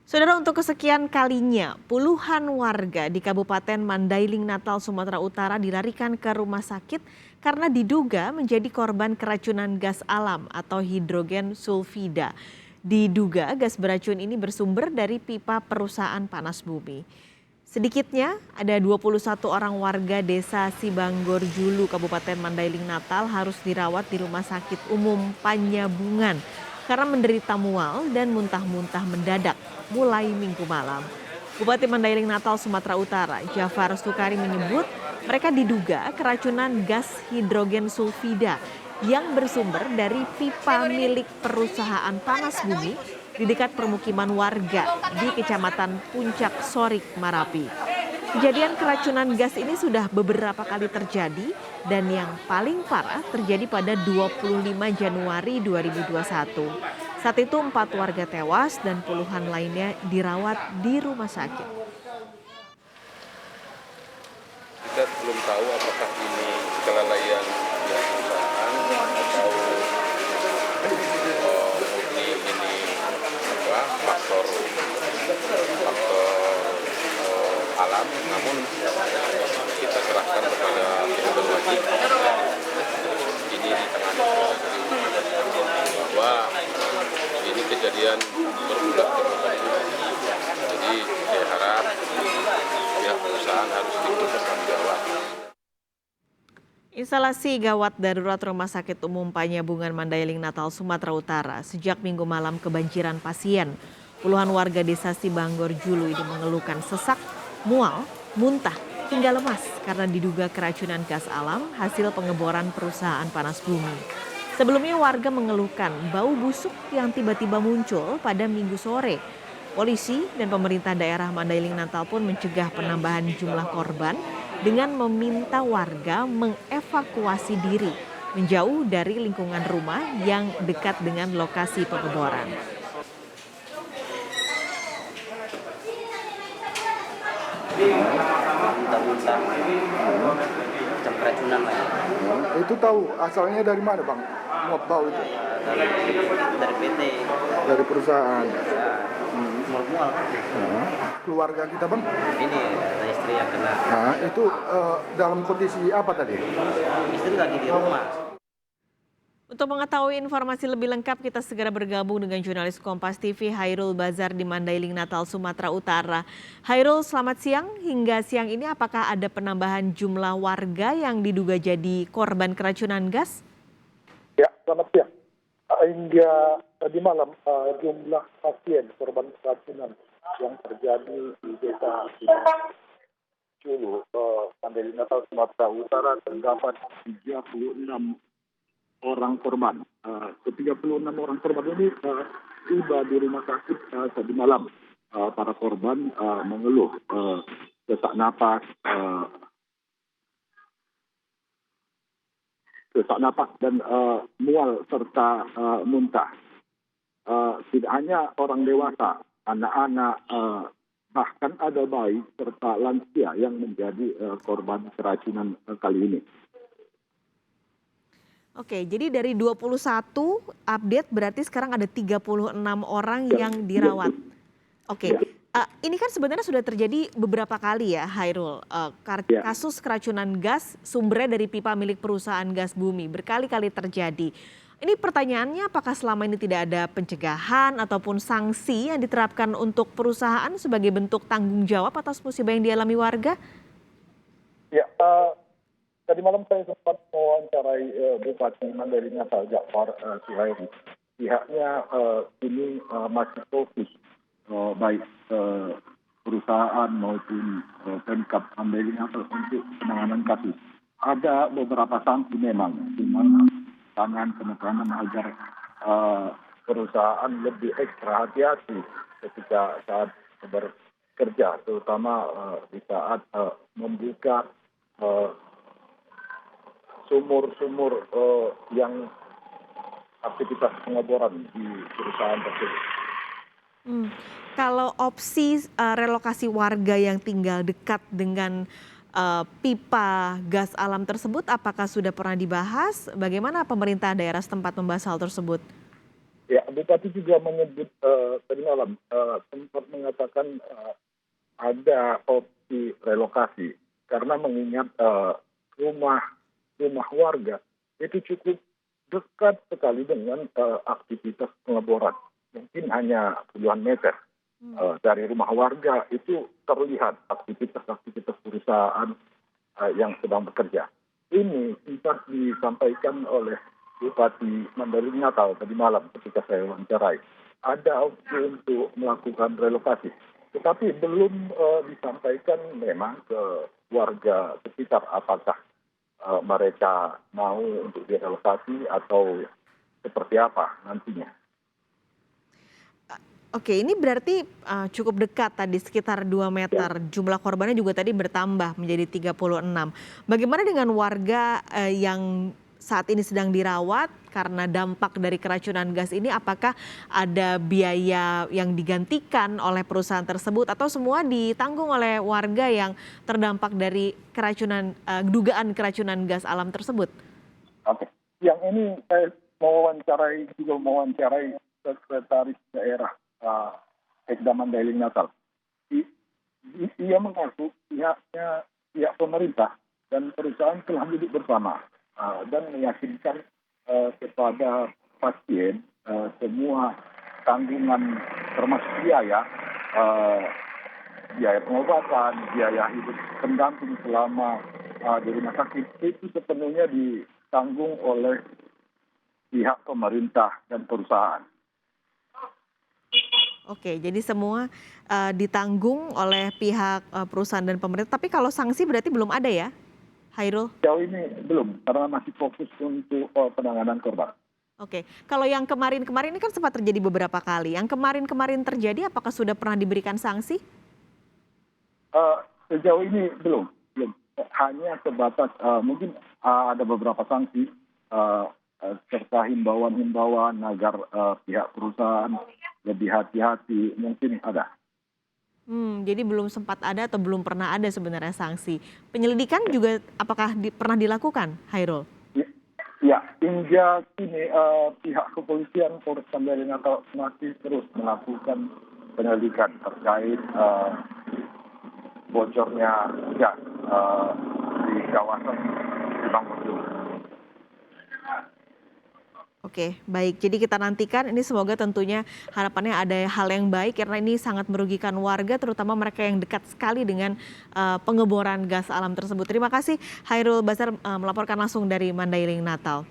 Saudara, untuk kesekian kalinya, puluhan warga di Kabupaten Mandailing, Natal, Sumatera Utara dilarikan ke rumah sakit karena diduga menjadi korban keracunan gas alam atau hidrogen sulfida. Diduga gas beracun ini bersumber dari pipa perusahaan panas bumi. Sedikitnya ada 21 orang warga desa Sibanggor Julu, Kabupaten Mandailing, Natal harus dirawat di Rumah Sakit Umum Panyabungan karena menderita mual dan muntah-muntah mendadak mulai Minggu malam. Bupati Mandailing, Natal, Sumatera Utara, Jafar Sukari menyebut mereka diduga keracunan gas hidrogen sulfida yang bersumber dari pipa milik perusahaan panas bumi di dekat permukiman warga di Kecamatan Puncak Sorik, Marapi. Kejadian keracunan gas ini sudah beberapa kali terjadi dan yang paling parah terjadi pada 25 Januari 2021. Saat itu 4 warga tewas dan puluhan lainnya dirawat di rumah sakit. Kita belum tahu apakah ini kelalaian pihak perusahaan atau murni ini faktor alam, namun kita serahkan kepada pihak berwajib ini ditangani bahwa ini kejadian berulang-ulang. Jadi saya harap pihak perusahaan harus bertanggung jawab. Instalasi gawat darurat Rumah Sakit Umum Panyabungan Mandailing, Natal, Sumatera Utara sejak Minggu malam kebanjiran pasien. Puluhan warga desa Sibanggor Julu ini mengeluhkan sesak, mual, muntah, hingga lemas karena diduga keracunan gas alam hasil pengeboran perusahaan panas bumi. Sebelumnya warga mengeluhkan bau busuk yang tiba-tiba muncul pada Minggu sore. Polisi dan pemerintah daerah Mandailing, Natal pun mencegah penambahan jumlah korban dengan meminta warga mengevakuasi diri menjauh dari lingkungan rumah yang dekat dengan lokasi pengeboran. Muntah-muntah, macam keracunan lah. Itu tahu asalnya dari mana, Bang? Bau itu? Dari PT. Dari perusahaan. Ya, mual-mual. Keluarga kita, Bang? Ini ada istri yang kena. Nah, itu dalam kondisi apa tadi? Istri lagi di rumah. Untuk mengetahui informasi lebih lengkap, kita segera bergabung dengan jurnalis Kompas TV Hairul Bazar di Mandailing, Natal, Sumatera Utara. Hairul, selamat siang. Hingga siang ini apakah ada penambahan jumlah warga yang diduga jadi korban keracunan gas? Ya, selamat siang. Hingga tadi malam jumlah pasien korban keracunan yang terjadi di desa Julu, Mandailing, Natal, Sumatera Utara terdapat 36 orang korban. Ke-36 orang korban ini tiba di rumah sakit tadi malam. Para korban mengeluh sesak napas dan mual serta muntah. Tidak hanya orang dewasa, anak-anak, bahkan ada bayi serta lansia yang menjadi korban keracunan kali ini. Oke, jadi dari 21 update berarti sekarang ada 36 orang yang dirawat. Oke, ini kan sebenarnya sudah terjadi beberapa kali ya, Hairul. Kasus keracunan gas sumbernya dari pipa milik perusahaan gas bumi berkali-kali terjadi. Ini pertanyaannya, apakah selama ini tidak ada pencegahan ataupun sanksi yang diterapkan untuk perusahaan sebagai bentuk tanggung jawab atas musibah yang dialami warga? Ya, tadi malam saya sempat mewawancarai Bupati Mandailing, Natal, Jafar Sukari. Pihaknya ini masih fokus baik perusahaan maupun Pemkab Mandailing, Natal untuk penanganan kasus. Ada beberapa sanksi memang, cuma penekanan agar perusahaan lebih ekstra hati-hati ketika saat bekerja, terutama di saat membuka sumur-sumur yang aktivitas pengeboran di perusahaan tersebut. Kalau opsi relokasi warga yang tinggal dekat dengan pipa gas alam tersebut, apakah sudah pernah dibahas? Bagaimana pemerintah daerah setempat membahas hal tersebut? Ya, Bupati juga menyebut tadi malam sempat mengatakan ada opsi relokasi karena mengingat rumah rumah warga itu cukup dekat sekali dengan aktivitas pengeboran. Mungkin hanya puluhan meter dari rumah warga itu terlihat aktivitas-aktivitas perusahaan yang sedang bekerja. Ini sempat disampaikan oleh Bupati Mandailing Natal tadi malam ketika saya wawancarai. Ada opsi untuk melakukan relokasi. Tetapi belum disampaikan memang ke warga sekitar apakah mereka mau untuk direlokasi atau seperti apa nantinya. Oke, ini berarti cukup dekat tadi sekitar 2 meter. Jumlah korbannya juga tadi bertambah menjadi 36. Bagaimana dengan warga yang saat ini sedang dirawat karena dampak dari keracunan gas ini? Apakah ada biaya yang digantikan oleh perusahaan tersebut atau semua ditanggung oleh warga yang terdampak dari dugaan keracunan gas alam tersebut? Oke. Yang ini saya mewawancarai sekretaris daerah Ekda Mandailing Natal. Ia mengaku pihak pemerintah dan perusahaan telah duduk bersama dan meyakinkan kepada pasien semua tanggungan termasuk biaya pengobatan, biaya hidup pendamping selama di rumah sakit itu sepenuhnya ditanggung oleh pihak pemerintah dan perusahaan. Oke, jadi semua ditanggung oleh pihak perusahaan dan pemerintah. Tapi kalau sanksi berarti belum ada ya, Hairul? Jauh ini belum, karena masih fokus untuk penanganan korban. Oke, kalau yang kemarin-kemarin ini kan sempat terjadi beberapa kali. Yang kemarin-kemarin terjadi apakah sudah pernah diberikan sanksi? Sejauh ini belum. Hanya sebatas mungkin ada beberapa sanksi serta himbauan-himbauan agar pihak perusahaan lebih hati-hati, mungkin ada. Jadi belum sempat ada atau belum pernah ada sebenarnya sanksi. Penyelidikan juga apakah pernah dilakukan, Hairul? Ya, hingga kini pihak kepolisian Polres Mandailing Natal masih terus melakukan penyelidikan terkait bocornya gas di kawasan Sibangunjung. Oke, baik. Jadi kita nantikan ini, semoga tentunya harapannya ada hal yang baik karena ini sangat merugikan warga, terutama mereka yang dekat sekali dengan pengeboran gas alam tersebut. Terima kasih Hairul Basar melaporkan langsung dari Mandailing Natal.